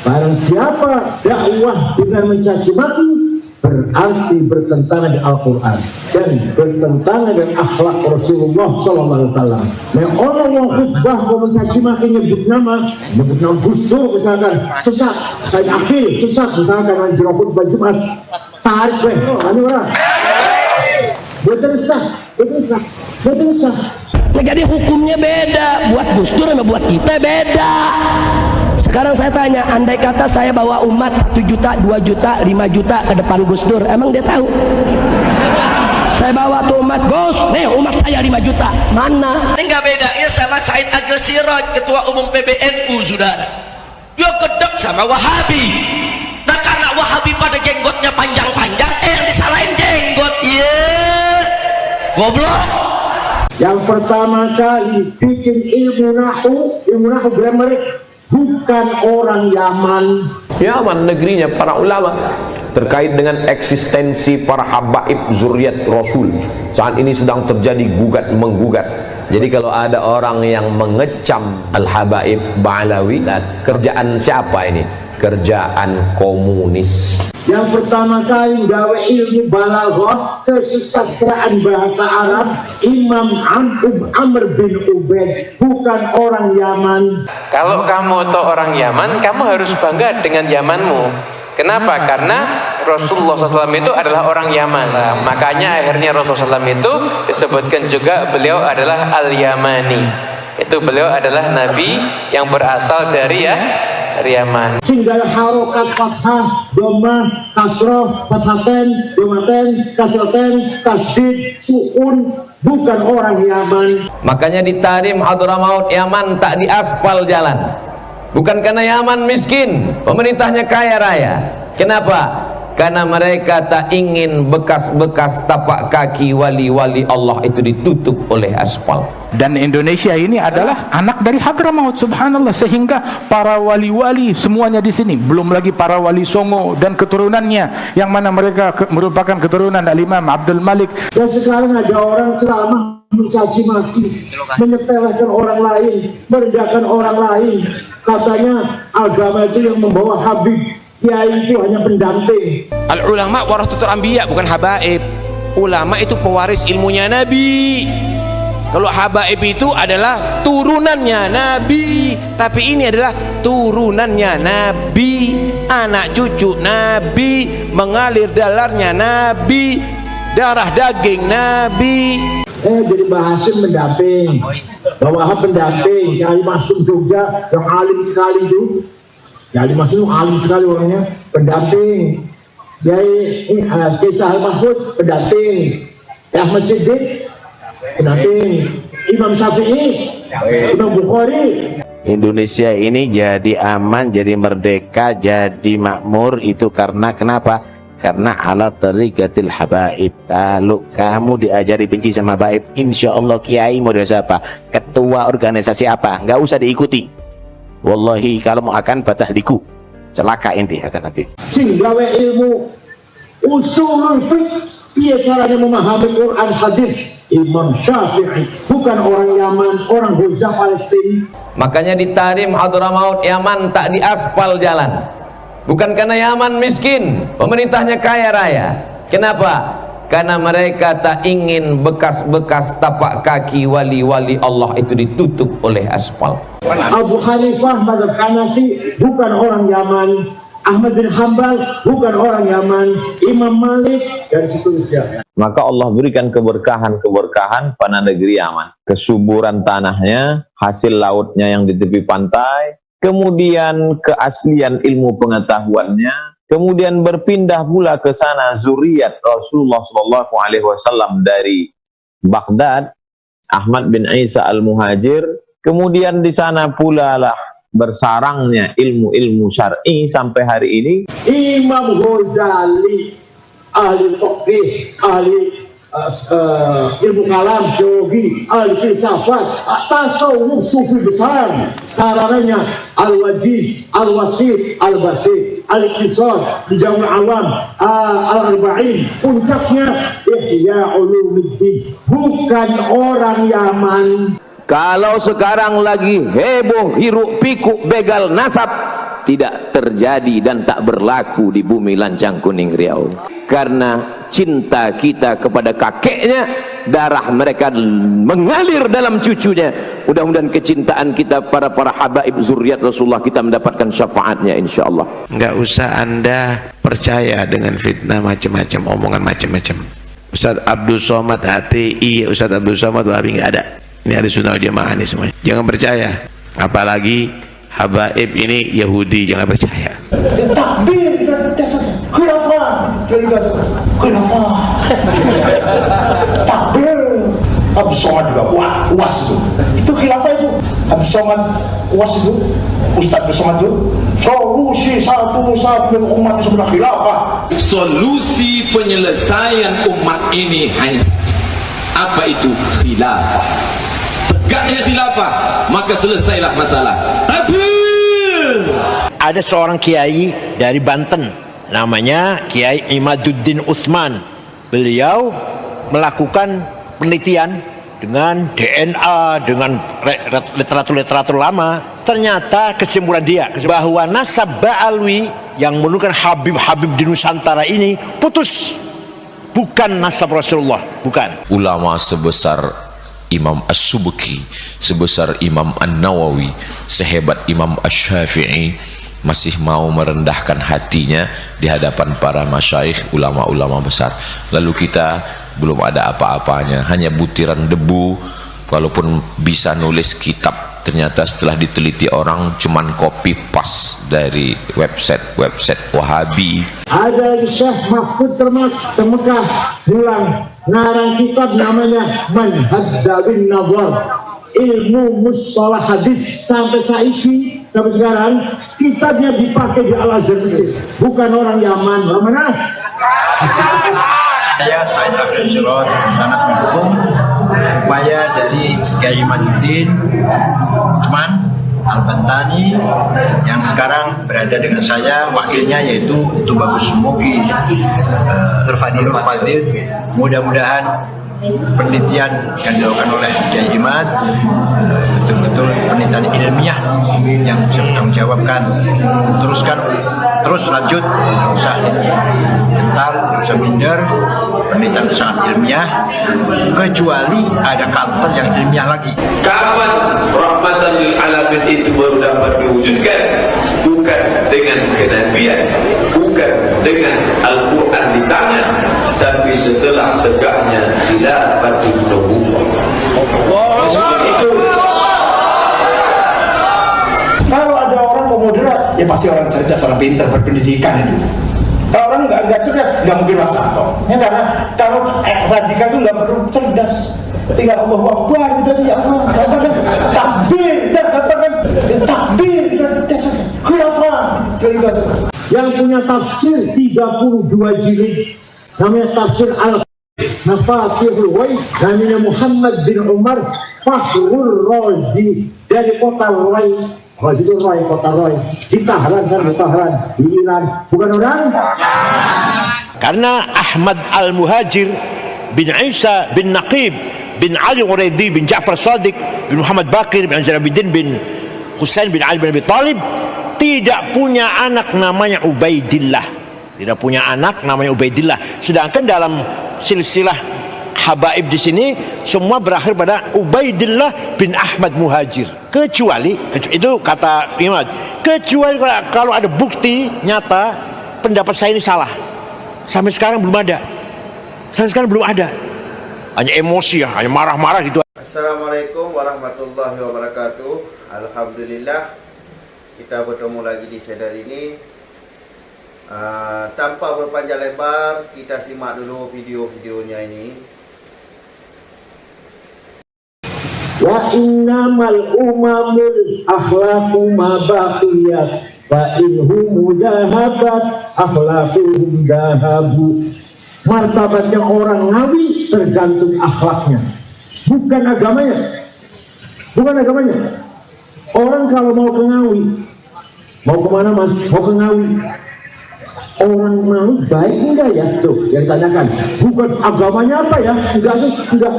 Barang siapa dakwah dengan mencaci maki berarti bertentangan dengan Al-Quran dan bertentangan dengan akhlak Rasulullah SAW. Nah, orang yang khutbah mau mencaci maki nyebut nama Gus Dur misalkan, sesat, Said Akil, sesat misalkan, anjir khutbah Jumat, tarik ini orang betul sah. Nah, jadi hukumnya beda, buat Gus Dur sama buat kita beda. Sekarang saya tanya, andai kata saya bawa umat 1 juta, 2 juta, 5 juta ke depan Gus Dur, emang dia tahu? Saya bawa tuh umat, Gus, nih umat saya 5 juta, mana? Ini nggak bedanya sama Said Agil Siraj, ketua umum PBNU, saudara. Dia gedek sama Wahabi. Nah, karena Wahabi pada jenggotnya panjang-panjang, yang disalahin jenggot, goblok. Yang pertama kali bikin ilmu nahu grammar, bukan orang Yaman. Yaman negerinya para ulama, terkait dengan eksistensi para habaib zuriat Rasul. Saat ini sedang terjadi gugat menggugat. Jadi kalau ada orang yang mengecam al-habaib Ba'alawi, kerjaan siapa ini? Kerjaan komunis. Yang pertama kali gawe ilmu balaghah, kesusastraan bahasa Arab, Imam Amr bin Ubaid, bukan orang Yaman. Kalau kamu tahu orang Yaman, kamu harus bangga dengan Yamanmu. Kenapa? Karena Rasulullah SAW itu adalah orang Yaman. Makanya akhirnya Rasulullah SAW itu disebutkan juga beliau adalah Al-Yamani. Itu beliau adalah Nabi yang berasal dari Yaman. Tinggal harokat fathah, domah, kasroh, fathaten, domaten, kasroten, tasdid, sukun, bukan orang Yaman. Makanya di Tarim Hadramaut Yaman tak diaspal jalan. Bukan karena Yaman miskin, pemerintahnya kaya raya. Kenapa? Karena mereka tak ingin bekas-bekas tapak kaki wali-wali Allah itu ditutup oleh aspal. Dan Indonesia ini adalah anak dari Hadramaut, subhanallah, sehingga para wali-wali semuanya di sini, belum lagi para wali Songo dan keturunannya, yang mana mereka merupakan keturunan Al-Imam Abdul Malik. Dan sekarang ada orang ceramah mencaci maki, menyepelekan orang lain, merendahkan orang lain. Katanya agama itu yang membawa Habib, kiai itu hanya pendamping. Al-ulama warahatul anbiya, bukan habaib. Ulama itu pewaris ilmunya Nabi. Kalau habaib itu adalah turunannya Nabi, tapi ini adalah turunannya Nabi, anak cucu Nabi, mengalir dalarnya Nabi, darah daging Nabi. Jadi Bahasim pendamping, Bawahab pendamping, Kiai Maksum Jogja yang alim sekali itu, Kiai Maksum alim sekali orangnya, pendamping. Kiai Kisah Mahfud pendamping, Ahmad Siddiq pendamping, Imam Syafi'i, Imam Bukhari. Indonesia ini jadi aman, jadi merdeka, jadi makmur itu karena kenapa? Karena ala tariqatil habaib. Kalau kamu diajari benci sama habaib, insya Allah kiai mau siapa, ketua organisasi apa, nggak usah diikuti. Wallahi kalau mau akan batahliku, celaka inti akan nanti. Sing gawe ilmu usulul fiqh, dia caranya memahami Quran hadis, Imam Syafi'i, bukan orang Yaman, orang Gaza Palestina. Makanya di Tarim Hadramaut Yaman tak diaspal jalan. Bukan karena Yaman miskin, pemerintahnya kaya raya. Kenapa? Karena mereka tak ingin bekas-bekas tapak kaki wali-wali Allah itu ditutup oleh aspal. Abu Hanifah mazhab Hanafi, bukan orang Yaman. Ahmad bin Hanbal, bukan orang Yaman. Imam Malik, dan seterusnya. Maka Allah berikan keberkahan pada negeri Yaman. Kesuburan tanahnya, hasil lautnya yang di tepi pantai, kemudian keaslian ilmu pengetahuannya, kemudian berpindah pula ke sana zuriat Rasulullah SAW dari Baghdad, Ahmad bin Isa al-Muhajir, kemudian di sana pula lah bersarangnya ilmu-ilmu syar'i sampai hari ini. Imam Ghazali, ahli fiqih, ahli ilmu kalam, teologi, ahli filsafat, tasawuf sufi besar, karangannya Al-Wajiz, Al-Wasit, Al-Basit, Al-Iqtisad, Bijamul Awam, Al-Arba'in, puncaknya Ihya Ulumuddin, bukan orang Yaman. Kalau sekarang lagi heboh hiruk pikuk begal nasab, tidak terjadi dan tak berlaku di bumi Lancang Kuning Riau. Karena cinta kita kepada kakeknya, darah mereka mengalir dalam cucunya. Mudah-mudahan kecintaan kita para habaib zuriat Rasulullah kita mendapatkan syafaatnya insyaallah. Enggak usah Anda percaya dengan fitnah macam-macam, omongan macam-macam. Ustaz Abdul Somad HTI, Ustaz Abdul Somad Wahabi, enggak ada. Ini ada Sunnah Jamaah ini semuanya. Jangan percaya. Apalagi habaib ini Yahudi, jangan percaya. Takbir kan dasarnya khilafah, gitu aja. Khilafah. Takbir. Abdul Somad juga UAS itu khilafah itu. Abdul Somad UAS itu, Ustaz Abdul Somad itu solusi satu-satunya umat sebelah khilafah. Solusi penyelesaian umat ini hanya apa itu? Khilafah. Tegaknya khilafah, maka selesailah masalah. Ada seorang kiai dari Banten, namanya Kiai Imaduddin Utsman. Beliau melakukan penelitian dengan DNA, dengan literatur lama. Ternyata kesimpulan dia bahwa nasab Ba'alwi yang menurunkan Habib-Habib di Nusantara ini putus, bukan nasab Rasulullah, bukan. Ulama sebesar Imam As-Subki, sebesar Imam An-Nawawi, sehebat Imam Asy-Syafi'i masih mau merendahkan hatinya di hadapan para masyaikh, ulama-ulama besar. Lalu kita belum ada apa-apanya, hanya butiran debu. Walaupun bisa nulis kitab, ternyata setelah diteliti orang cuman copy paste dari website Wahabi. Ada Syekh Mahfud Mekah pulang ngarang kitab namanya Manhaj bin Nazar, ilmu mustalah hadis. Sampai sekarang kitabnya dipakai di Al-Azhar Mesir. Bukan orang Yaman. Orang mana? Saya Said Akhil Sirot sangat mendukung upaya dari Kiai Imaduddin Utsman Al-Bantani yang sekarang berada dengan saya, wakilnya yaitu Tubagus Muki Nur Fadil. Mudah-mudahan penelitian yang dilakukan oleh Kiai Imad betul-betul penelitian ilmiah yang bisa bertanggung jawabkan. Terus lanjut, tidak usah gentar, tidak usah minder. Penelitian sangat ilmiah, kecuali ada kalter yang ilmiah lagi. Kapan rahmatan lil alamin itu baru dapat diwujudkan? Bukan dengan kenabian, bukan dengan Al-Quran di tangan, tapi setelah tegaknya khilafatul nubuwwah. Itu. Kalau ada orang moderat, ya pasti orang cerdas, orang pintar, berpendidikan itu. Kalau orang nggak cerdas, nggak mungkin wasato. Ya karena kalau radikal itu nggak perlu cerdas, tinggal Allahu Akbar gitu aja. Ya Allah, katakan takbir, dan katakan takbir, dan dasar khilafah, gitu aja. Yang punya tafsir 32 jilid, namanya tafsir Al-Mafatihul Ghaib, namanya Muhammad bin Umar Fakhrur Razi dari kota Rai. Razi itu Rai, kota Rai di Tahran, kan di Tahran, di Iran, bukan orang. Karena Ahmad Al-Muhajir bin Isa bin Naqib bin Ali Uraidi bin Ja'far Sadiq bin Muhammad Bakir bin Zainuddin bin Husain bin Ali bin Abi Talib tidak punya anak namanya Ubaidillah. Tidak punya anak namanya Ubaidillah. Sedangkan dalam silsilah habaib di sini semua berakhir pada Ubaidillah bin Ahmad Muhajir. Kecuali itu kata Imam, kecuali kalau ada bukti nyata pendapat saya ini salah. Sampai sekarang belum ada. Hanya emosi ya, hanya marah-marah gitu. Assalamualaikum warahmatullahi wabarakatuh. Alhamdulillah kita bertemu lagi di seder ini. Tanpa berpanjang lebar, kita simak dulu video-videonya ini. Wa innamal umamul akhlaqu ma baqiyat fa inhum mujahabat akhlaquhum dahabu. Martabatnya orang ngawi tergantung akhlaknya, bukan agamanya. Orang kalau mau ke Ngawi, mau kemana mas? Mau ke Ngawi. Orang Ngawi baik enggak ya? Tuh yang ditanyakan. Bukan agamanya apa ya? Enggak.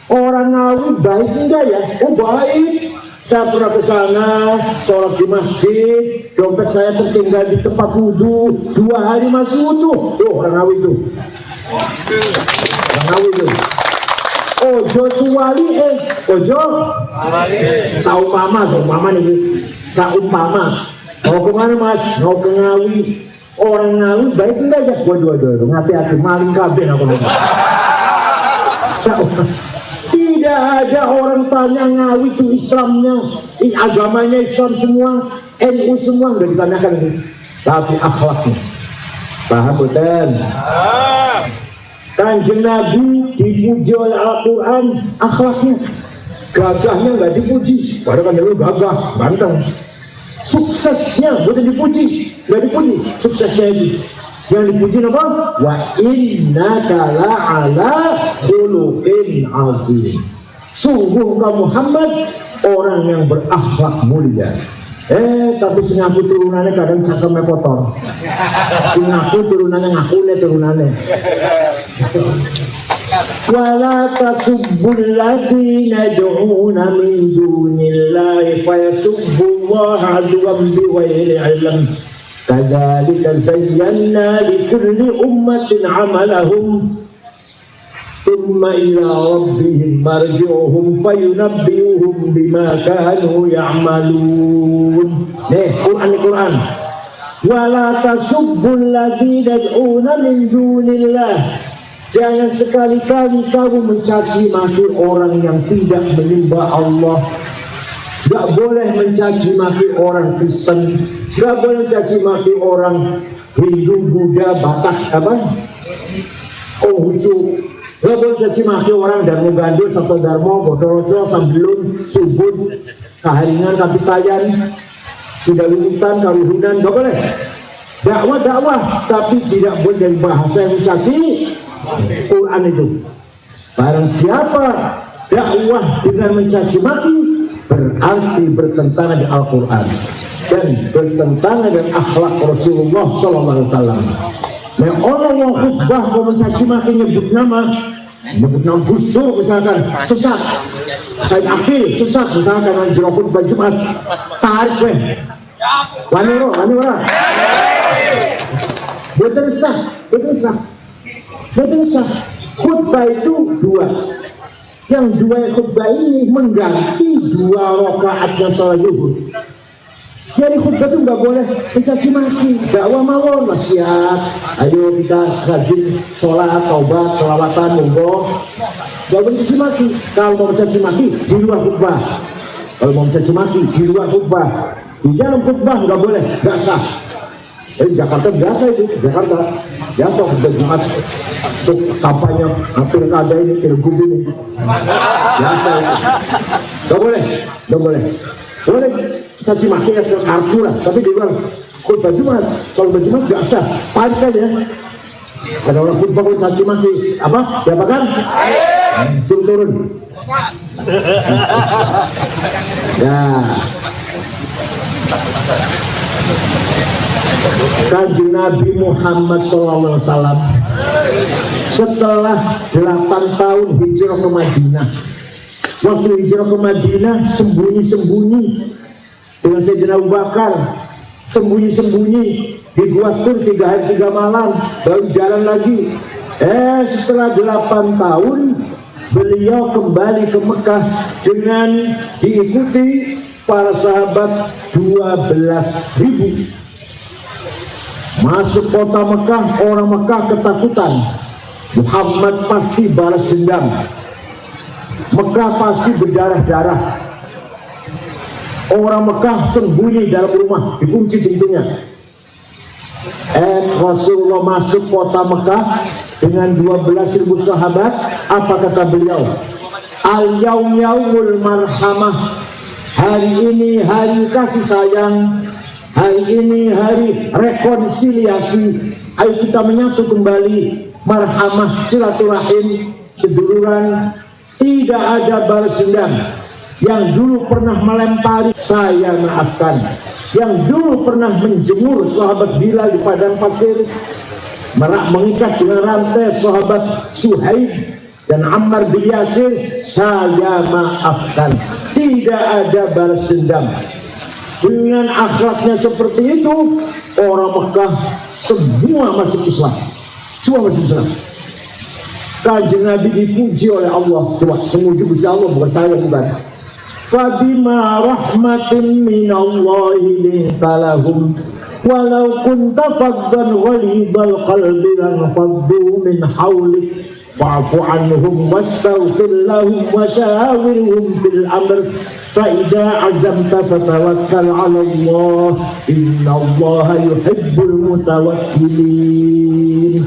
Orang Ngawi baik enggak ya? Oh baik. Saya pernah ke sana, sholat di masjid, dompet saya tertinggal di tempat wudhu, 2 hari masih utuh. Tuh orang Ngawi itu. Orang Ngawi itu. Ojo suwali ojo saumpama nih, saumpama. Mau kemana mas? Mau ke Ngawi. Orang Ngawi baik enggak ya? Waduh, hati-hati maling kabin aku nih. Tidak ada orang tanya Ngawi itu Islamnya, agamanya Islam semua, NU semua udah ditanyakan ini. Tapi akhlaknya, paham betul? Kanjeng Nabi dipuji oleh Al-Quran, akhlaknya, gagahnya nggak dipuji, padahal kan lu gagah, ganteng. Suksesnya bukan dipuji, nggak dipuji, suksesnya itu. Yang dipuji apa? Wa innaka la'ala khuluqin 'azim. Sungguh kamu Muhammad orang yang berakhlak mulia. Tapi sing aku turunannya kadang cakemnya kotor. Sing aku turunannya turunannya. Wala tasubbul ladzina yad'una min dunillahi fayasubbullaha adwan bighairi 'ilm. Kadzalika zayyana likulli ummatin 'amalahum thumma ila rabbihim marji'uhum fayunabbi'uhum bima kanu ya'malun. Quran. Wala tasubbul ladzina yad'una min dunillah. Jangan sekali-kali kamu mencaci maki orang yang tidak menyembah Allah. Gak boleh mencaci maki orang Kristen, gak boleh mencaci maki orang Hindu, Buddha, Batak, Konghucu. Gak boleh mencaci maki orang Darmo Gandul, Sabto Darmo, Bodorojo, Sambelun, Subun, Kaharingan, Kapitayan, Sidawinitan, Karuhunan. Gak boleh. Dakwah, tapi tidak boleh dari bahasa yang mencaci Quran itu. Barang siapa dakwah dengan mencaci maki, berarti bertentangan dengan Al-Quran dan bertentangan dengan akhlak Rasulullah SAW. Nah, orang yang khutbah mau mencaci maki nyebut nama Gus Dur misalkan, sesat. Said Akil, sesat misalkan, anjir khutbah Jumat, tarik weh. Wani ora. Betul sah. Khutbah itu 2. Yang 2 khutbah ini mengganti 2 rakaatnya sholat zuhur. Jadi khutbah itu nggak boleh mencaci maki, dakwah mawon wasiat. Ayo kita rajin sholat, taubat, sholawatan, monggo. Nggak boleh mencaci maki. Kalau mau mencaci maki di luar khutbah. Kalau mau mencaci maki di luar khutbah. Di dalam khutbah nggak boleh, nggak sah. Jakarta biasa itu, Jakarta biasa khutbah Jumat untuk kampanye hampir kada ini pilgub ini biasa itu. Nggak boleh. Boleh caci maki ya kartu lah, tapi di luar khutbah Jumat. Kalau berjumat nggak sah, tarik aja. Ada orang khutbah pun caci maki, apa? Diapakan? Suruh turun. Ya. Kanjeng Nabi Muhammad SAW setelah 8 tahun hijrah ke Madinah. Waktu hijrah ke Madinah sembunyi-sembunyi dengan Sayyidina Abu Bakar, sembunyi-sembunyi di Gua Tur 3 hari 3 malam, baru jalan lagi. Setelah 8 tahun beliau kembali ke Mekah dengan diikuti para sahabat 12.000. Masuk kota Mekah, orang Mekah ketakutan. Muhammad pasti balas dendam. Mekah pasti berdarah-darah. Orang Mekah sembunyi dalam rumah, dikunci pintunya. Rasulullah masuk kota Mekah dengan 12.000 sahabat. Apa kata beliau? Al-yaum yaumul marhamah. Hari ini hari kasih sayang. Hari ini hari rekonsiliasi. Ayo kita menyatu kembali, marhamah, silaturahim, seduluran. Tidak ada balas dendam. Yang dulu pernah melempari, saya maafkan. Yang dulu pernah menjemur sahabat Bilal di padang pasir, mengikat dengan rantai sahabat Suhaib dan Ammar bin Yasir, saya maafkan. tidak ada balas dendam. Dengan akhlaknya seperti itu, orang Mekah semua masuk Islam. Semua masuk Islam. Kanjeng Nabi dipuji oleh Allah. Coba, memuji Gusti Allah, bukan saya, bukan. Fabima rahmatin minallahi lintalahum walau kunta faddan ghalidhal qalbi lanfaddu min hawlik fa'fu anhum wastaghfir lahum wa syawirhum fil amr fa idza azamta fatawakkal 'ala Allah innallaha yuhibbul mutawakkilin.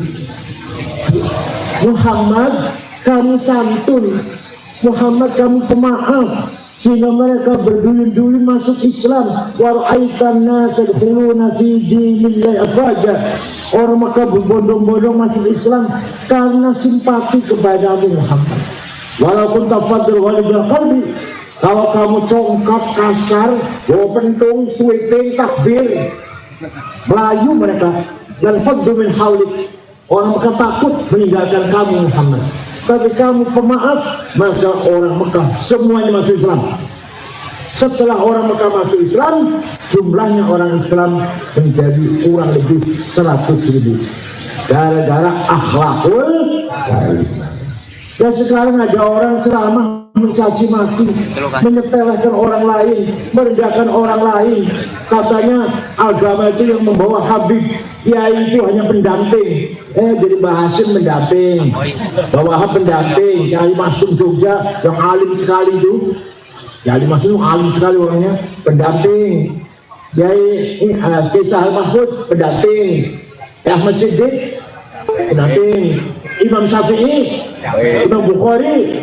Muhammad, kamu santun. Muhammad, kamu pemaaf, sehingga mereka berduyun-duyun masuk Islam. Waraitan nas yadkhuluna fi dinillahi afwaja. Orang Mekah berbondong-bondong masuk Islam karena simpati kepadamu Muhammad. Walaupun tafadhal walidul qalbi, kalau kamu congkak kasar, bawa pentung, sweeping, takbir, melayu mereka, dan faddu min haulik, orang Mekah takut meninggalkan kamu Muhammad. Tapi kamu pemaaf, maka orang Mekah semuanya masuk Islam. Setelah orang Mekah masuk Islam, jumlahnya orang Islam menjadi kurang lebih 100.000 gara-gara akhlakul karimah. Dan sekarang ada orang ceramah mencaci maki, menyepelekan orang lain, merendahkan orang lain. Katanya agama itu yang membawa Habib, kiai itu hanya pendamping. Jadi Bahasim pendamping, Bawahab pendamping, Kiai Masum Jogja yang alim sekali itu. Kiai Masum alim sekali orangnya, pendamping. Kiai Kisah Mahfud pendamping. Ahmad Siddiq pendamping. Imam Syafi'i, Imam Bukhari.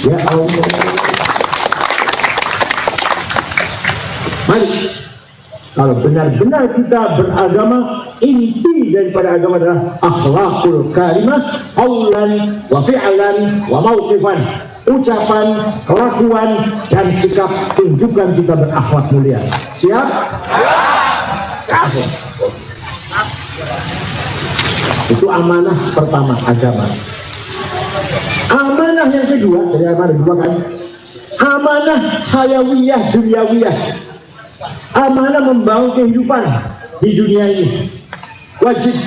Ya Allah. Mari, kalau benar-benar kita beragama, inti daripada agama adalah akhlakul karimah, qaulan wa fi'lan wa mauqifan. Ucapan, kelakuan, dan sikap tunjukkan kita berakhlak mulia. Siap? Siap. Itu amanah pertama agama. Amanah yang kedua, dari amanah kedua kan, amanah hayawiyah dunyawiyah. Amanah membangun kehidupan di dunia ini wajib.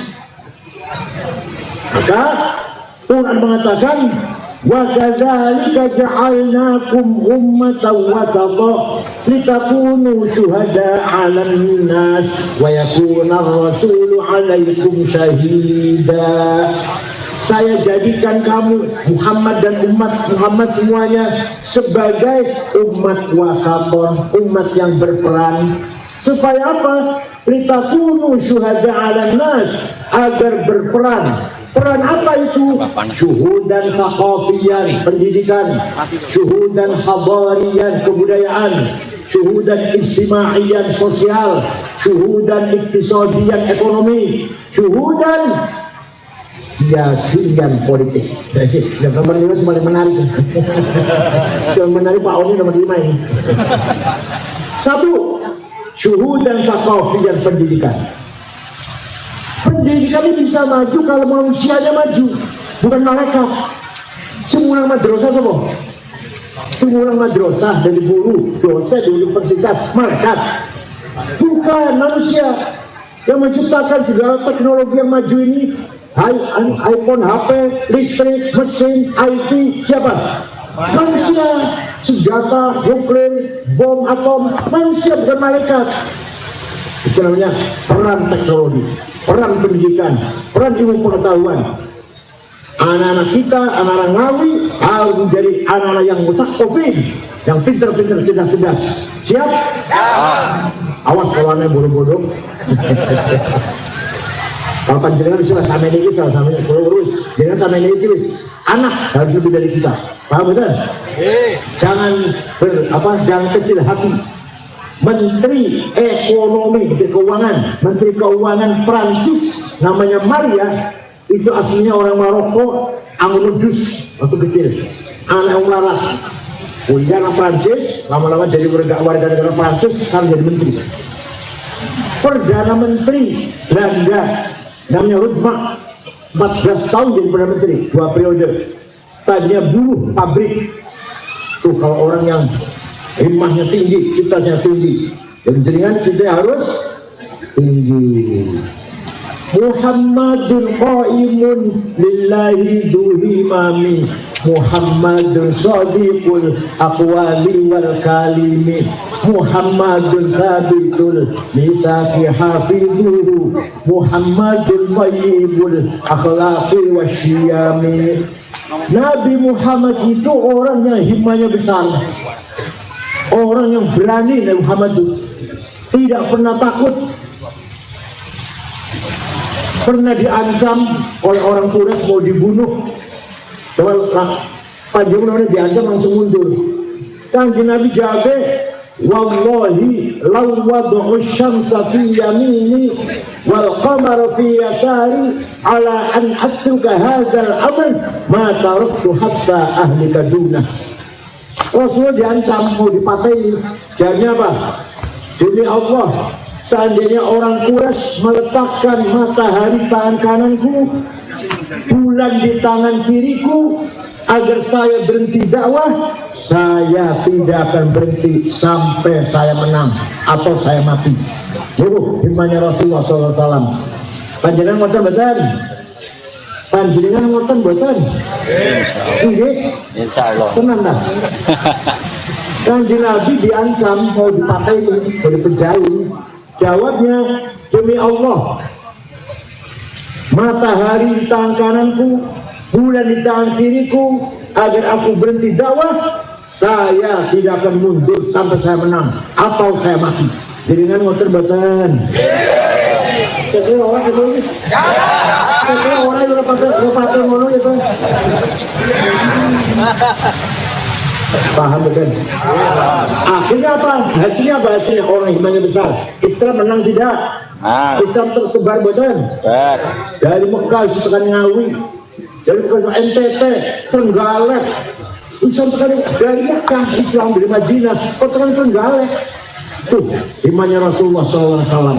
Maka Quran mengatakan, wa kadzalika ja'alnakum ummatan wasata litakunu syuhada 'alan nas wa yakuna ar-rasulu 'alaikum syahida. Saya jadikan kamu Muhammad dan umat Muhammad semuanya sebagai umat wasaton, umat yang berperan. Supaya apa? Litakunu syuhada 'alan nas, agar berperan. Peran apa itu? Syuhudan thaqafiyan, pendidikan. Syuhudan hadariyan, kebudayaan. Syuhudan ijtimaiyan, sosial. Syuhudan iktisadiyan, ekonomi. Syuhudan siasian politik. Yang nomor 5 paling menarik. Yang menarik Pak Oni nomor 5 ini. Satu, syuhudan thaqafiyan, pendidikan. Pendidikan ini bisa maju kalau manusianya maju, bukan malaikat. Semua madrasah semua. Semua madrasah dari guru, dosen di universitas, malaikat. Bukan manusia yang menciptakan segala teknologi yang maju ini. iPhone, HP, listrik, mesin, IT, siapa? Manusia. Senjata, nuklir, bom atom, manusia bukan malaikat. Itu namanya peran teknologi, peran pendidikan, peran ilmu pengetahuan. Anak-anak kita, anak-anak Ngawi harus menjadi anak-anak yang mutaqqifin, yang pintar-pintar, cerdas-cerdas. Siap? Ya. Awas kalau aneh bodoh-bodoh. Kalau panjenengan bisa sama ini, sama ini, terus jangan sama ini terus. Anak harus lebih dari kita, paham betul? Jangan jangan kecil hati. Menteri Ekonomi, Menteri Keuangan Prancis namanya Maria, itu aslinya orang Maroko, Anglojus waktu kecil, anak melarat. Kuliah anak Prancis, lama-lama jadi warga negara Prancis, kan jadi menteri. Perdana Menteri Belanda namanya Rutma, 14 tahun jadi Perdana Menteri, 2 periode. tadinya buruh pabrik. Tuh kalau orang yang himmahnya tinggi, citanya tinggi, dan jenengan citanya harus tinggi. Muhammadun qaimun lillahi duhimami, Muhammadun sadiqul aqwali wal kalimi, Muhammadun thabitul mithaqi hafidhuhu, Muhammadun thayyibul akhlaqi wasyiyami. Nabi Muhammad itu orang yang himmahnya besar, orang yang berani. Nabi Muhammad itu tidak pernah takut. Pernah diancam oleh orang Quraisy mau dibunuh, panjang diancam langsung mundur. Kanjeng Nabi jawab, wallahi law wad'u syamsa fi yamini wal qamara fi yasari ala an atruka hadzal amr ma taraktu hatta ahlika dunah. Rasul diancam mau dipatahin. Jawabnya apa? Demi Allah, seandainya orang Quraisy meletakkan matahari tangan kananku, bulan di tangan kiriku, agar saya berhenti dakwah, saya tidak akan berhenti sampai saya menang atau saya mati. Itu himmahnya Rasulullah SAW. Panjenengan ngoten mboten? Panjenengan ngoten mboten? Nggih. Insyaallah. Tenan ta? Kanjeng Nabi diancam mau dipatahin, mau dipenjara. Jawabnya, demi Allah, matahari di tangan kananku, bulan di tangan kiriku, agar aku berhenti dakwah, saya tidak akan mundur sampai saya menang atau saya mati. Jaringan ngoten mboten? Kira orang itu ini. Kira orang itu lepas ngono itu. Paham betul? Akhirnya apa? Hasilnya apa? Hasilnya orang imannya besar. Islam menang tidak? Islam tersebar betul? Dari Mekah setekan Ngawi, dari Mekah NTT, Trenggalek. Islam dari Mekah, Islam dari Madinah, kota Trenggalek. Tuh imannya Rasulullah SAW.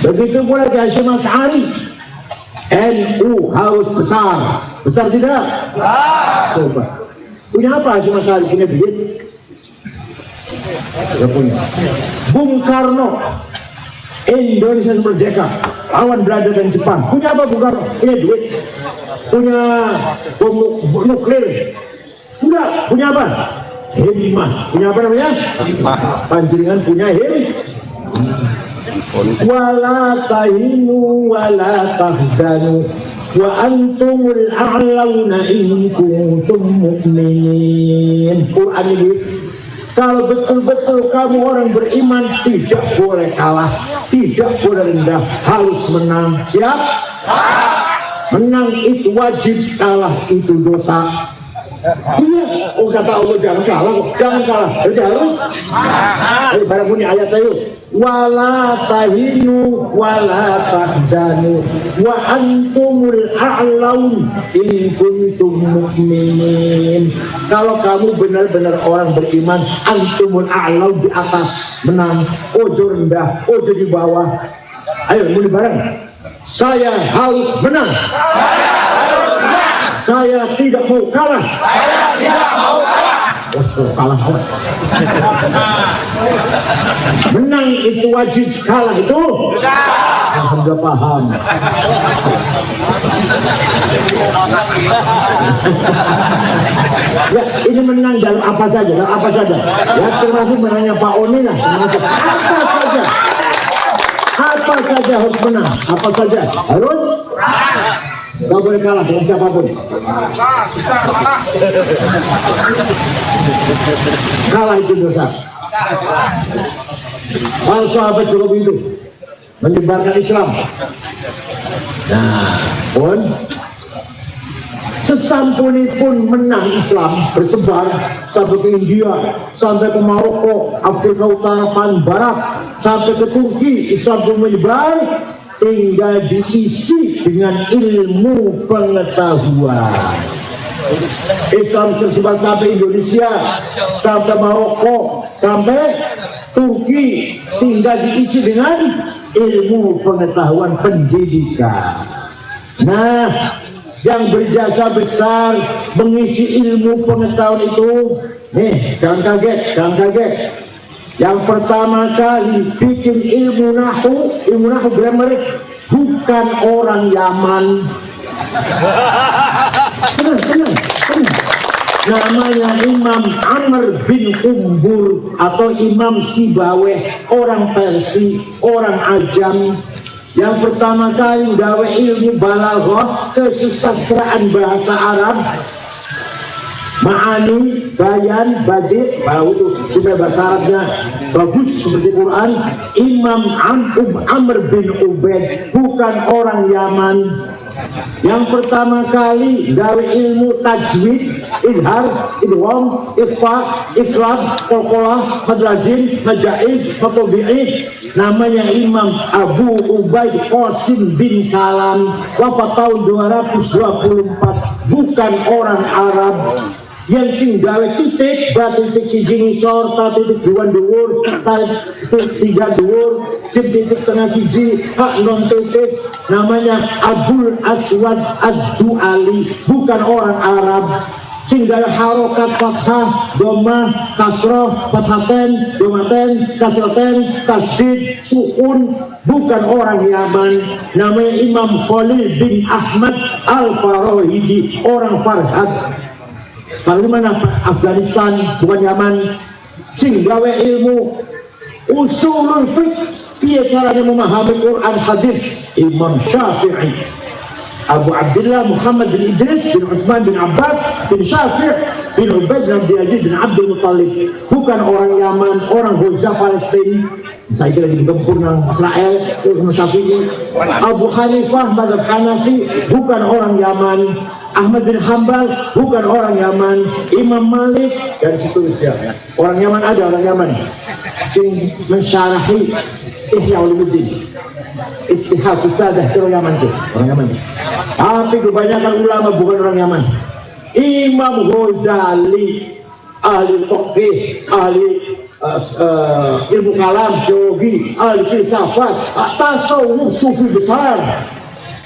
Begitu pula di Hasyim Asy'ari. NU harus besar. Besar tidak? Coba. Punya apa Hasyim Asy'ari? Punya duit? Tidak punya. Bung Karno, Indonesia merdeka, lawan Belanda dan Jepang. Punya apa Bung Karno? Punya duit? Punya bom nuklir? Enggak. Punya apa? Himmah. Punya apa namanya? Panjenengan punya wala tahinu wala tahzanu wa antumul a'launa in kuntum mu'minin. Quran ini, kalau betul-betul kamu orang beriman, tidak boleh kalah, tidak boleh rendah, harus menang. Siap? Menang itu wajib, kalah itu dosa. Iya, oh kata Allah jangan kalah, jangan kalah, jadi harus. Barang punya ayat ayo. Wala tahinu wala tahzanu wa antumul a'laun in kuntum mu'minin. Kalau kamu benar-benar orang beriman, antumul a'laun, di atas, menang, ojo rendah, ojo di bawah. Ayo mulai bareng. Saya harus menang. Saya tidak mau kalah. Kalah awas. Menang itu wajib, kalah itu sudah paham. Ya, ini menang dalam apa saja, ya, termasuk menangnya Pak Oni lah, termasuk apa saja harus menang, apa saja harus. Gak boleh kalah dengan siapapun. Kalah itu dosa. Para sahabat juga begitu, menyebarkan Islam. Nah, pun sesampunipun menang Islam bersebar sampai ke India, sampai ke Maroko, Afrika Utara, Pan Barat, sampai ke Turki, Islam pun menyebar. Tinggal diisi dengan ilmu pengetahuan. Islam tersebar sampai Indonesia, sampai Maroko, sampai Turki. Tinggal diisi dengan ilmu pengetahuan pendidikan. Nah, yang berjasa besar mengisi ilmu pengetahuan itu. Nih, jangan kaget. Yang pertama kali bikin ilmu nahu grammar bukan orang Yaman. Tenang. Namanya Imam Amr bin Umbur atau Imam Sibaweh, orang Persia, orang Ajam. Yang pertama kali gawe ilmu balaghah, kesusastraan bahasa Arab, ma'ani, bayan, badi', itu supaya bahasa Arabnya bagus seperti Quran. Imam Amr bin Ubaid, bukan orang Yaman. Yang pertama kali gawe ilmu tajwid, idhar, idgham, ikhfa, iqlab, qalqalah, madrajin, majaiz, matobi'i, namanya Imam Abu Ubaid Qasim bin Salam, wafat tahun 224, bukan orang Arab. Yang sing gawe titik, titik siji ngisor, titik dua dhuwur, titik tiga dhuwur, titik tengah siji, hak non titik, namanya Abdul Aswad Ad-Du'ali, bukan orang Arab. Sing gawe harokat fathah, dhammah, kasroh, fathaten, dhammaten, kasraten, tasdid, sukun, bukan orang Yaman. Namanya Imam Khalil bin Ahmad Al-Farahidi, orang Farhad. Kalau di mana? Afghanistan, bukan Yaman. Sing gawe ilmu usulul fiqh, piye caranya memahami Quran hadis, Imam Syafi'i, Abu Abdullah Muhammad bin Idris bin Uthman bin Abbas bin Syafi' bin Ubaid bin Abdul Aziz bin Abdul Muttalib, bukan orang Yaman, orang Gaza Palestina. Saya kira lagi digempur nang Israel, Imam Syafi'i. Abu Hanifah mazhab Hanafi, bukan orang Yaman. Ahmad bin Hambal, bukan orang Yaman. Imam Malik dan seterusnya. Orang Yaman ada, orang Yaman sing mensyarahi Ihya Ulumuddin, Ittihad Sadah, itu orang Yaman tuh, orang Yaman. Tapi kebanyakan ulama bukan orang Yaman. Imam Ghazali, ahli fiqh, ahli ilmu kalam, teologi, ahli filsafat, tasawuf, sufi besar,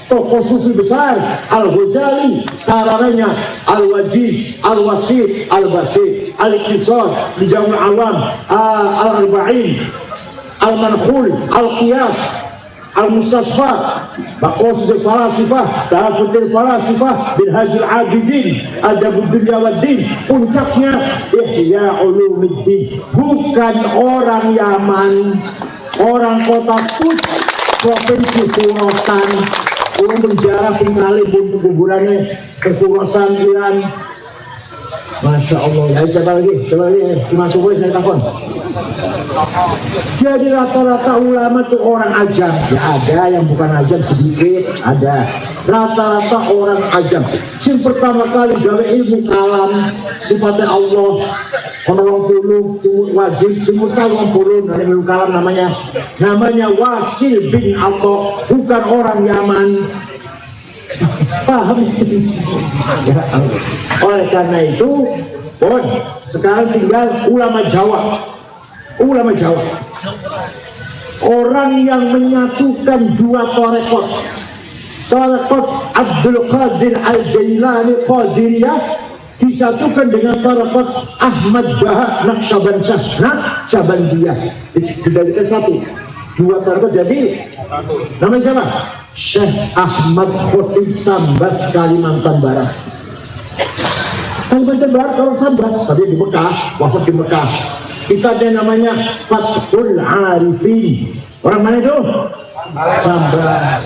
tokoh sufi besar. Al-Ghazali, karangannya Al-Wajiz, Al-Wasit, Al-Basit, Al-Iqtisad, Al-Jami' Awam, Al-Arba'in, Al-Mankhul, Al-Qiyas, Al-Mustasfa, Maqasid Al-Falasifah, Tahafutil Falasifah, Minhajul Abidin, Adabud Dunya Waddin, puncaknya Ihya Ulumuddin, bukan orang Yaman, orang kota Tus, provinsi Khurasan. Orang berjarah tinggalin kuburannya ke Khurasan, Iran. Masya Allah. Ya, coba lagi, masuk boleh saya takon. Jadi rata-rata ulama itu orang ajam. Ya ada yang bukan ajam sedikit, ada. Rata-rata orang ajam. Yang pertama kali gawe ilmu kalam, sifatnya Allah, orang puluh, wajib, semua saling puluh, ilmu kalam namanya Wasil bin Atha, bukan orang Yaman. Paham? Ya, oleh karena itu, sekarang tinggal ulama Jawa. Ulama Jawa, orang yang menyatukan dua tarekat, tarekat Abdul Qadir Al-Jailani Qadiriyah disatukan dengan tarekat Ahmad Bahak Naqsyabandiyah, dijadikan satu. Dua tarekat jadi namanya siapa? Syekh Ahmad Khotib Sambas, Kalimantan Barat. Kalimantan Barat orang Sambas, tapi di Mekah, wafat di Mekah. Kita ada namanya Fathul Arifin. Orang mana itu? Sambas.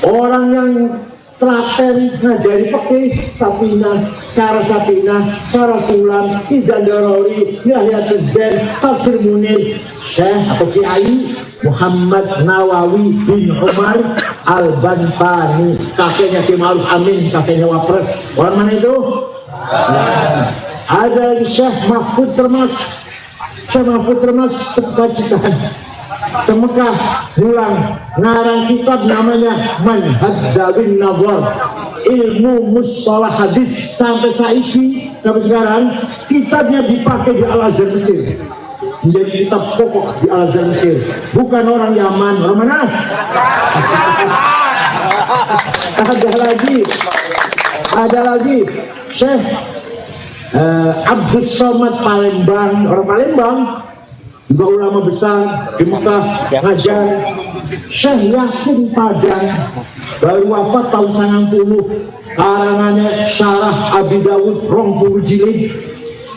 Orang yang telaten ngajari fikih, Safinah, Syarah Safinah, Syarah Sulam, Izan Darori, Nahyatul Zain, Tafsir Munir, Syekh atau Kiai Muhammad Nawawi bin Umar Al-Bantani, kakeknya Ki Ma'ruf Amin, kakeknya Wapres. Orang mana itu? Nah, ada Syekh Mahfud Termas. Syekh Mahfud Termas sekat-sekat ke Mekah, pulang ngarang kitab namanya Manhaj Dawin Nazar, ilmu mustalah hadis. Sampai sekarang kitabnya dipakai di Al-Azhar Mesir, menjadi kitab pokok di Al-Azhar Mesir. Bukan orang Yaman. Orang mana? Ada lagi Ada lagi Syekh Abdus Somad Palembang, orang Palembang, juga ulama besar di Mekah ngajar. Syekh Yasin Padang baru wafat tahun 90, karangannya Syarah Abi Dawud 20 jilid,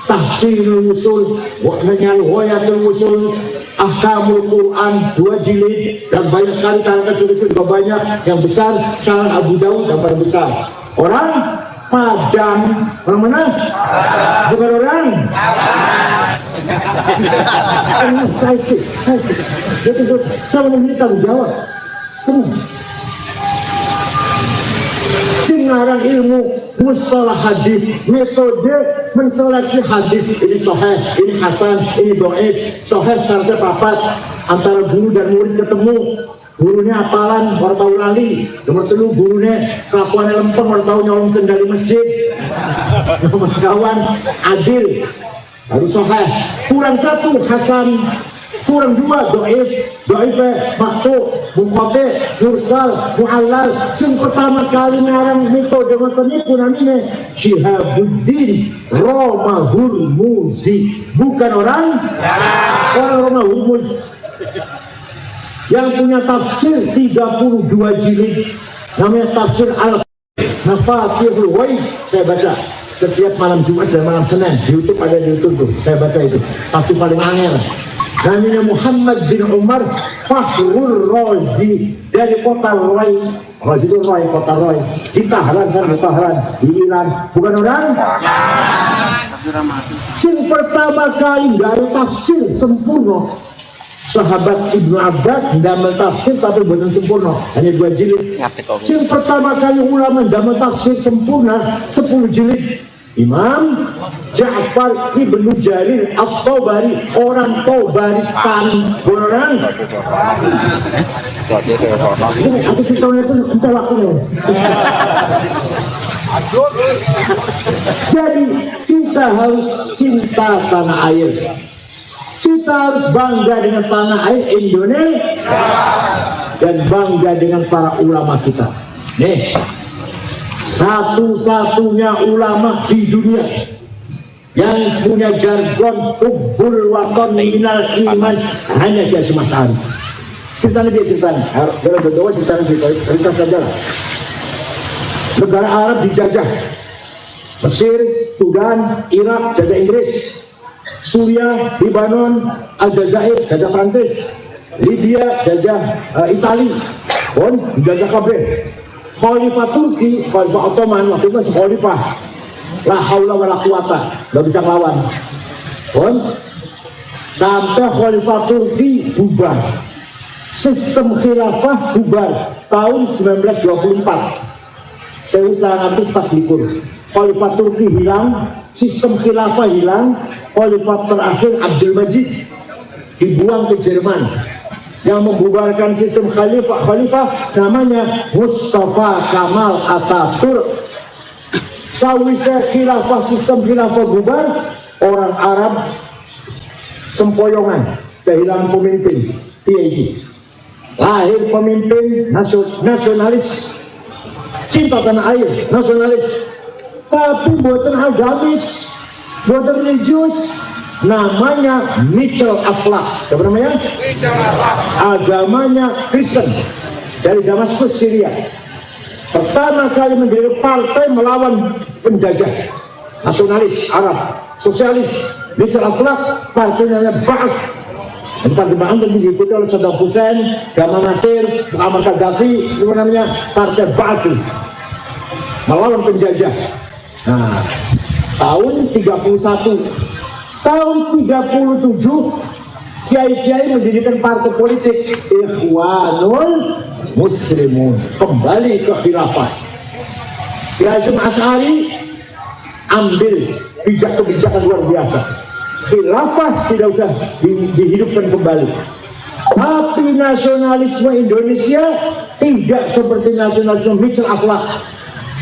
Tahsinul Usul, Wayatul Usul, Ahkamul Quran 2 jilid, dan banyak sekali karangan kecil-kecil juga banyak. Yang besar Syarah Abu Dawud yang paling besar. Orang Padang, orang mana? Bukan orang. Saya mau tanggung jawab. Singarang ilmu mustalah hadis, metode menseleksi hadis, ini sahih, ini hasan, ini dhaif. Sahih syaratnya papat, antara guru dan murid ketemu. Gurunya apalan, orang tahu lali. Nomor 3, gurunya kelakuannya lempeng, orang tahu nyolong sendal di masjid. Nomor kawan adil, harus sahih. Kurang 1 hasan, kurang 2 dhaif, dhaifnya maktu, mungkote, mursal, mu'allal. Yang pertama kali ngarang metode metode namanya Syihabuddin Romahurmuzi, bukan orang Romahurmuz. Yang punya tafsir 32 jilid, namanya tafsir Al-Mafatihul Ghaib. Saya baca setiap malam Jumat dan malam Senin di YouTube, ada di YouTube tuh, saya baca itu tafsir paling angel. Namanya Muhammad bin Umar Fakhrul Razi dari kota Roy. Razi itu Roy, kota Roy di Tahran, kan di Tahran di Iran, bukan orang. Yang pertama kali dari tafsir sempurna, sahabat Ibnu Abbas damel tafsir tapi bukan sempurna, hanya 2 jilid. Yang pertama kali ulama damel tafsir sempurna 10 jilid, Imam Ja'far Ibnu Jarir At-Tabari, orang Tabaristan, orang. Aku cerita itu entah lakunya. Jadi kita harus cinta tanah air. Kita harus bangga dengan tanah air Indonesia dan bangga dengan para ulama kita. Nih, satu-satunya ulama di dunia yang punya jargon hubbul watan minal iman hanya Kiai Mas Ari. Ceritanya dia ceritanya, berdua cerita saja lah. Negara Arab dijajah, Mesir, Sudan, Irak jajah Inggris, Suriah, Lebanon, Aljazair jajah Prancis, Libya jajah Itali, jajah kabeh. Khalifah Turki, Khalifah Ottoman waktu itu masih khalifah, la haula wala quwata, nggak bisa ngelawan. Sampai Khalifah Turki bubar, sistem khilafah bubar tahun 1924. 1940, Khalifah Turki hilang, sistem khilafah hilang. Khalifah terakhir Abdul Majid dibuang ke Jerman. Yang membubarkan sistem khalifah namanya Mustafa Kamal Atatürk. Sawisé khilafah, sistem khilafah bubar, orang Arab sempoyongan, kehilangan pemimpin. Lahir pemimpin nasionalis, cinta tanah air, nasionalis, tapi buatan agamis, buatan religius. Namanya Mitchell Aflaq. Apa namanya? Agamanya Kristen, dari Damaskus, Syria. Pertama kali mendirikan partai melawan penjajah, nasionalis Arab, sosialis. Mitchell Aflaq, partainya Ba'ath. Partai Ba'ath itu diikuti oleh Saddam Hussein, Gamal Nasir, Muammar Gaddafi. Itu namanya partai Ba'ath, melawan penjajah. Nah, tahun 31, tahun 37 kiai-kiai mendirikan partai politik Ikhwanul Muslimun, kembali ke khilafah. Kiai Hasyim Asy'ari ambil kebijakan luar biasa, khilafah tidak usah dihidupkan kembali. Tapi nasionalisme Indonesia tidak seperti nasionalisme Mitchell Aflaq,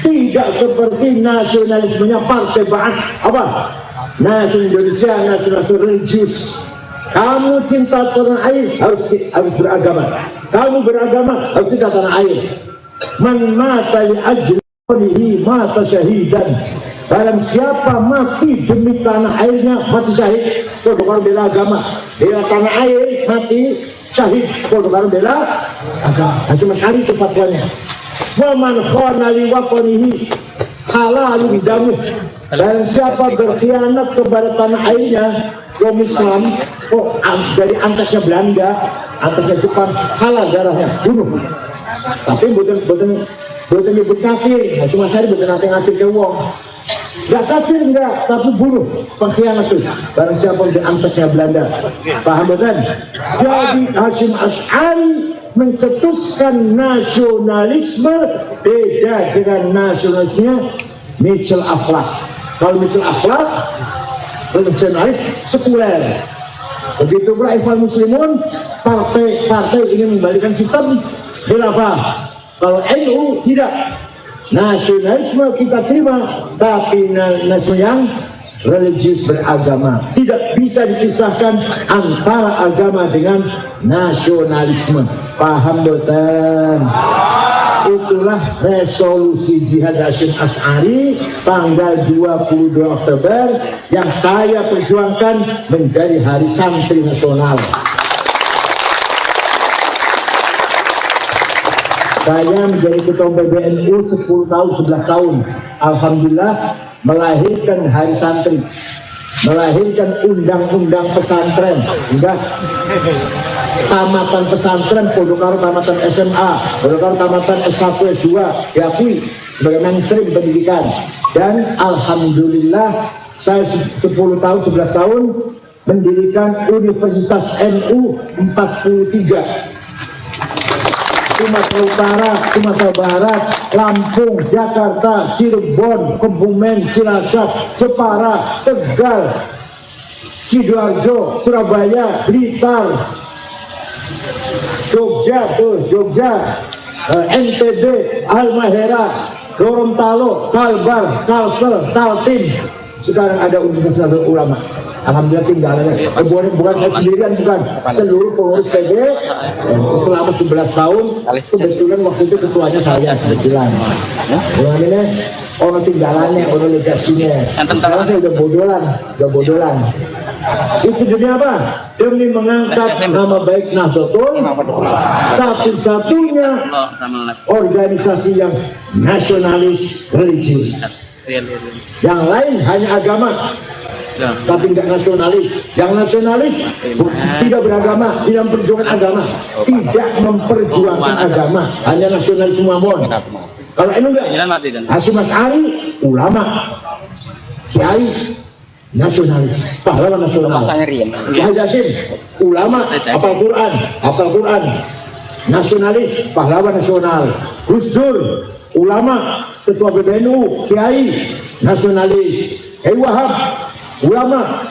tidak seperti nasionalismenya partai Ba'ath. Apa? Nasional Indonesia, nasional religius. Kamu cinta tanah air harus beragama. Kamu beragama harus cinta tanah air. Man mata li ajli mata syahidan. Barang siapa mati demi tanah airnya mati syahid. Kodokar bela agama, bela tanah air mati syahid. Kodokar bela agama. Hasyim Asy'ari itu fatwanya. Waman khana li waqanihi halalun damu. Barang siapa berkhianat kepada tanah airnya, kaum Islam, dari angkatnya Belanda, angkatnya Jepang, halal darahnya, bunuh. Tapi bukan nyebut kafir. Hasyim Asy'ari bukan nanti ngafir ke wong. Gak kafir enggak, tapi bunuh, pengkhianat tuh. Barang siapa di angkatnya Belanda. Paham betul? Jadi Hasyim Asy'ari mencetuskan nasionalisme beda dengan nasionalisme Mitchell Akhlaq. Kalau Mitchell Akhlaq nasionalis sekuler. Begitu pula Ikhwan Muslimun, partai ingin membalikan sistem khilafah. Kalau NU tidak, nasionalisme kita terima, tapi nasional yang religius beragama. Tidak bisa dipisahkan antara agama dengan nasionalisme. Paham betul? Itulah resolusi jihad Hasyim Asy'ari tanggal 22 Oktober yang saya perjuangkan menjadi Hari Santri Nasional. Saya menjadi ketua PBNU 10 tahun, 11 tahun. Alhamdulillah melahirkan Hari Santri, melahirkan undang-undang pesantren, enggak tamatan pesantren, Podokaro tamatan SMA, Podokaro tamatan S1, S2 diakui sebagai mainstream pendidikan. Dan alhamdulillah saya 10 tahun, 11 tahun mendirikan Universitas NU 43. Sumatera Utara, Sumatera Barat, Lampung, Jakarta, Cirebon, Kebumen, Cilacap, Jepara, Tegal, Sidoarjo, Surabaya, Blitar, Jogja, NTB, Halmahera, Gorontalo, Kalbar, Kalsel, Kaltim. Sekarang ada Universitas Ulama. Alhamdulillah tinggalannya bukan saya sendirian, bukan seluruh pengurus PB selama 11 tahun. Kebetulan waktu itu ketuanya saya kebetulan. Ini orang tinggalannya, orang legasinya. Sekarang saya udah bodolan. Itu demi apa? Demi mengangkat nama baik Nahdlatul, satu-satunya organisasi yang nasionalis religius. Yang lain hanya agama, tapi tidak nasionalis. Yang nasionalis tidak beragama, tidak memperjuangkan agama, tidak memperjuangkan agama, hanya nasionalis mamon. Kalau ini enggak, Hasyim Asy'ari ulama, kiai, nasionalis, pahlawan nasional. Kiai Hasyim ulama, hafal Quran, nasionalis, pahlawan nasional. Gus Dur ulama, ketua PBNU, kiai, nasionalis. Kiai Wahab ulama,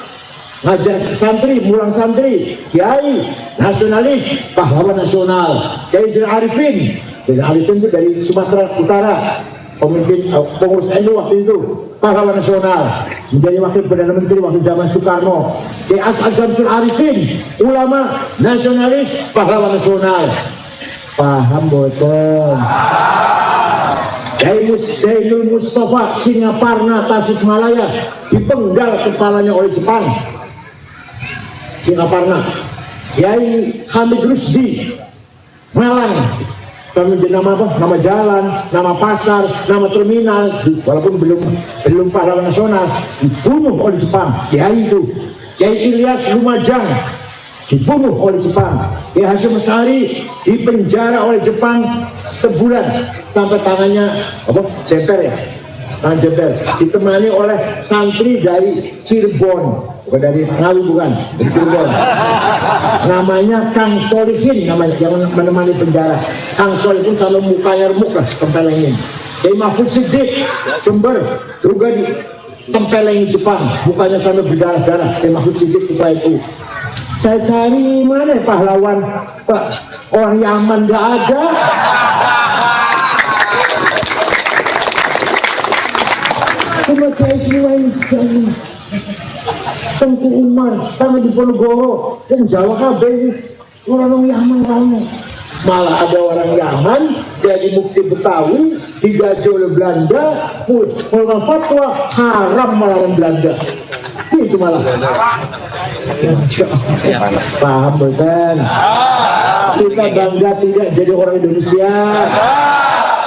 ngajar santri, mulang santri, kiai, nasionalis, pahlawan nasional. Kiai Arifin itu dari Sumatera Utara, pemimpin pengurus NU waktu itu, pahlawan nasional, menjadi wakil perdana menteri waktu zaman Soekarno. Kiai As'ad Arifin ulama, nasionalis, pahlawan nasional. Paham betul? Kiai Zainul Mustafa Singaparna Tasikmalaya dipenggal kepalanya oleh Jepang. Singaparna. Kiai Hamid Rusdi Malang, sama nama apa? Nama jalan, nama pasar, nama terminal, walaupun belum pahlawan nasional, dibunuh oleh Jepang. Kiai itu. Kiai Ilyas Lumajang dibunuh oleh Jepang. Kiai Hasyim Asy'ari dipenjara oleh Jepang sebulan sampai tangannya jemper ya, tangan jemper, ditemani oleh santri dari Cirebon, bukan dari Ngawi, bukan dari Cirebon, namanya Kang Solihin, namanya yang menemani penjara. Kang Solihin sama mukanya remuk lah, tempelengin. Kiai Mahfud Siddiq Jember juga ditempelengin Jepang, mukanya sampai berdarah-darah. Kiai Mahfud Siddiq ketua NU. Saya cari mana pahlawan, Pak? Orang Yaman nggak ada. Cuma kayak semua ini. Tengku Umar, tangan di Ponorogo, yang Jawa kabeh orang Yaman kamu. Malah ada orang Yaman jadi mufti Betawi digaji oleh Belanda, mengeluarkan fatwa haram melawan Belanda. Itu malah. Paham bukan? Kita bangga tidak jadi orang Indonesia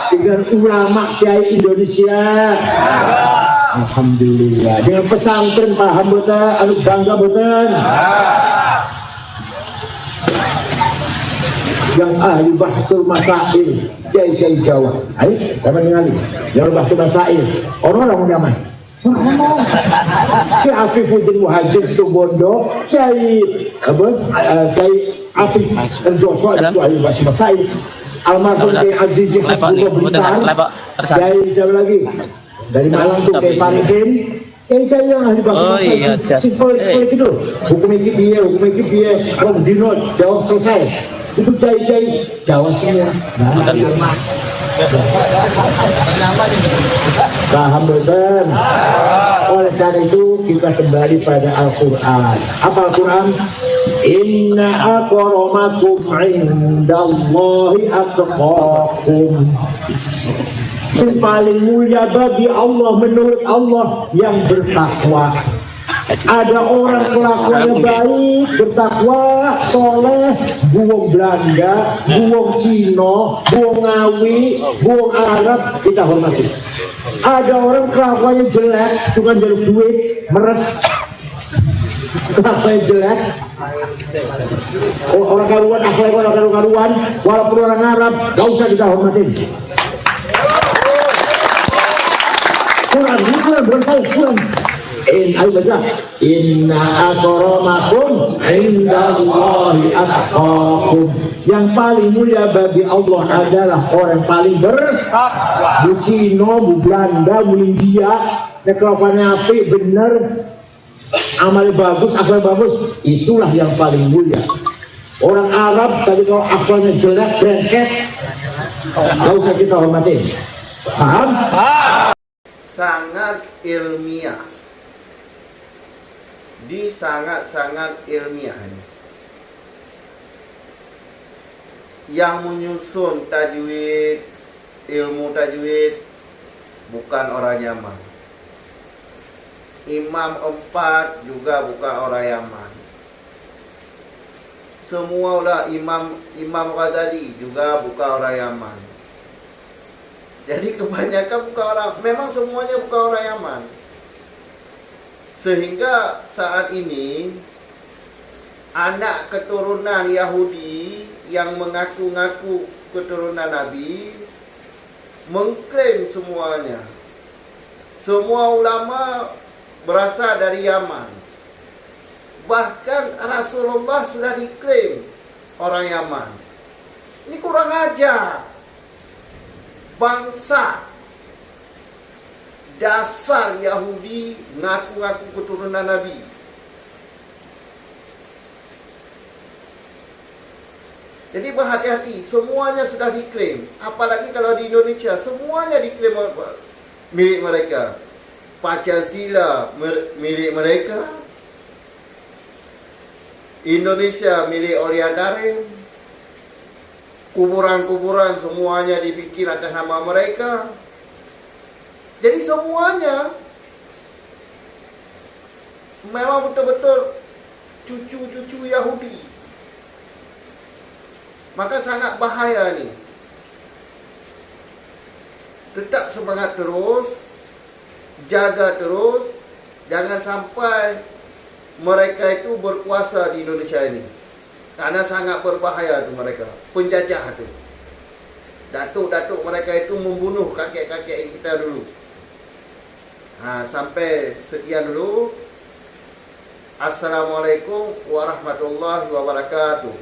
dengan ulama kiai Indonesia. Alhamdulillah. Dengan pesantren paham betul, anu bangga betul. Yang ahli bahsul masail kiai Jawa. Ayo, sama dengan ini. Yang bahsul masail. Orang-orang nyaman. Kiai Afifuddin Muhajir itu Bondo, Kiai Afif Joshua itu ahli bahsul masail. Almarhum Kiai Azizi Hasbullah Blitar. Kiai siapa lagi? Dari Malang tuh Kiai Farihin. Kiai yang ahli bahasa simpel gitu. Hukum iki piye, Om Dino jawab selesai. Itu kiai Jawa semua. Paham betul. Oleh karena itu kita kembali pada Al-Quran. Apa Al-Quran? Inna akramakum indallahi atqakum. Yang paling mulia bagi Allah menurut Allah yang bertakwa. Ada orang kelakuannya baik, bertakwa, soleh, buang Belanda, buang Cina, buang Ngawi, buang Arab, kita hormati. Ada orang kelakuannya jelek, bukan jalur duit, meres, kelakuannya jelek. Orang karuan, akhlak orang karuan, walaupun orang Arab, gak usah kita hormatin. Quran bersama Quran. Ayo baca. Inna akramakum indallahi atqakum. Yang paling mulia bagi Allah adalah orang paling bertakwa. Bu Cina, Bu Belanda, Bu India, kelakuannya apik, bener, amal bagus, akhlak bagus, itulah yang paling mulia. Orang Arab tadi kalau akhlaknya jelek, brengsek, gak usah kita hormatin. Paham? Sangat ilmiah, sangat ilmiah ini. Yang menyusun tajwid, ilmu tajwid bukan orang Yaman. Imam 4 juga bukan orang Yaman. Semua ulah Imam Ghazali juga bukan orang Yaman. Jadi kebanyakan bukan orang, memang semuanya bukan orang Yaman. Sehingga saat ini anak keturunan Yahudi yang mengaku-ngaku keturunan Nabi mengklaim semuanya. Semua ulama berasal dari Yaman. Bahkan Rasulullah sudah diklaim orang Yaman. Ini kurang ajar. Bangsa dasar Yahudi ngaku-ngaku keturunan Nabi. Jadi berhati-hati, semuanya sudah diklaim. Apalagi kalau di Indonesia, semuanya diklaim milik mereka. Pancasila milik mereka. Indonesia milik Oliadarin. Kuburan-kuburan semuanya dibikin atas nama mereka. Jadi semuanya memang betul-betul cucu-cucu Yahudi. Maka sangat bahaya nih. Tetap semangat terus, jaga terus, jangan sampai mereka itu berkuasa di Indonesia ini. Karena sangat berbahaya tu mereka, penjajah tu. Datuk-datuk mereka itu membunuh kakek-kakek kita dulu. Sampai sekian dulu. Assalamualaikum warahmatullahi wabarakatuh.